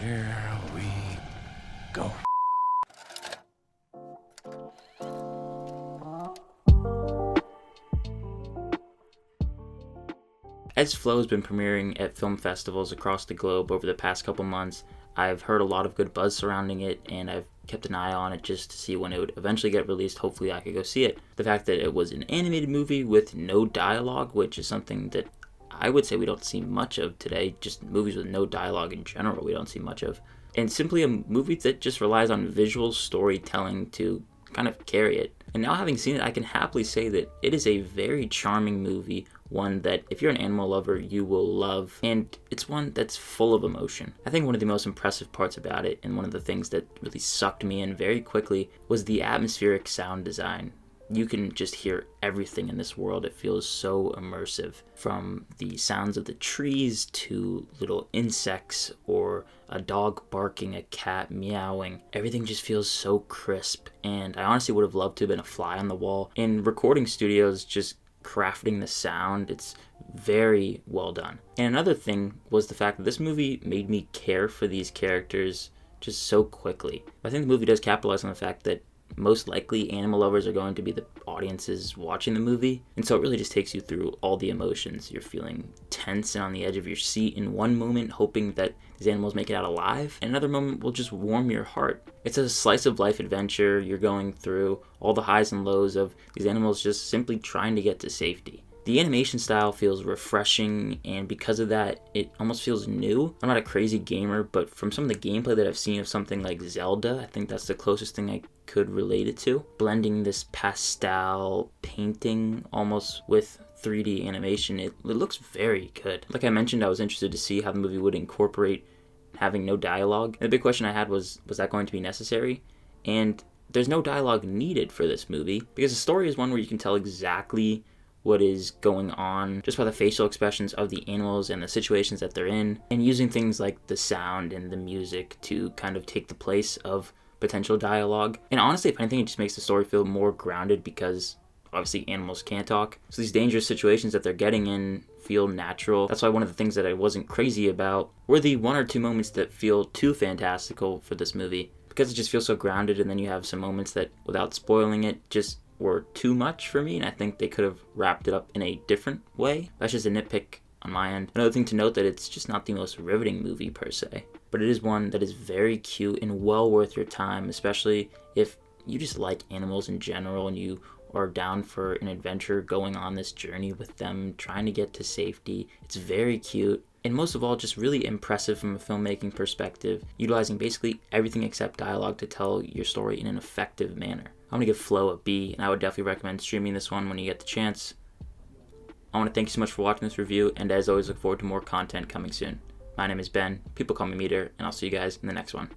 Here we go. As Flow has been premiering at film festivals across the globe over the past couple months, I've heard a lot of good buzz surrounding it, and I've kept an eye on it just to see when it would eventually get released. Hopefully I could go see it. The fact that it was an animated movie with no dialogue, which is something that I would say we don't see much of today, just movies with no dialogue in general we don't see much of, and simply a movie that just relies on visual storytelling to kind of carry it. And now having seen it, I can happily say that it is a very charming movie, one that if you're an animal lover, you will love, and it's one that's full of emotion. I think one of the most impressive parts about it, and one of the things that really sucked me in very quickly, was the atmospheric sound design. You can just hear everything in this world. It feels so immersive, from the sounds of the trees to little insects or a dog barking, a cat meowing. Everything just feels so crisp, and I honestly would have loved to have been a fly on the wall in recording studios just crafting the sound. It's very well done. And another thing was the fact that this movie made me care for these characters just so quickly. I think the movie does capitalize on the fact that most likely animal lovers are going to be the audiences watching the movie, and so it really just takes you through all the emotions. You're feeling tense and on the edge of your seat in one moment, hoping that these animals make it out alive, and another moment will just warm your heart. It's a slice of life adventure. You're going through all the highs and lows of these animals just simply trying to get to safety. The animation style feels refreshing, and because of that, it almost feels new. I'm not a crazy gamer, but from some of the gameplay that I've seen of something like Zelda, I think that's the closest thing I could relate it to. Blending this pastel painting almost with 3D animation, it looks very good. Like I mentioned, I was interested to see how the movie would incorporate having no dialogue. And the big question I had was that going to be necessary? And there's no dialogue needed for this movie, because the story is one where you can tell exactly what is going on just by the facial expressions of the animals and the situations that they're in, and using things like the sound and the music to kind of take the place of potential dialogue. And honestly, if anything, it just makes the story feel more grounded, because obviously animals can't talk, so these dangerous situations that they're getting in feel natural. That's why one of the things that I wasn't crazy about were the one or two moments that feel too fantastical for this movie, because it just feels so grounded. And then you have some moments that, without spoiling it, just were too much for me, and I think they could have wrapped it up in a different way. That's just a nitpick on my end. Another thing to note, that it's just not the most riveting movie per se, but it is one that is very cute and well worth your time, especially if you just like animals in general and you are down for an adventure going on this journey with them, trying to get to safety. It's very cute, and most of all, just really impressive from a filmmaking perspective, utilizing basically everything except dialogue to tell your story in an effective manner. I'm going to give Flow a B, and I would definitely recommend streaming this one when you get the chance. I want to thank you so much for watching this review, and as always, look forward to more content coming soon. My name is Ben, people call me Meter, and I'll see you guys in the next one.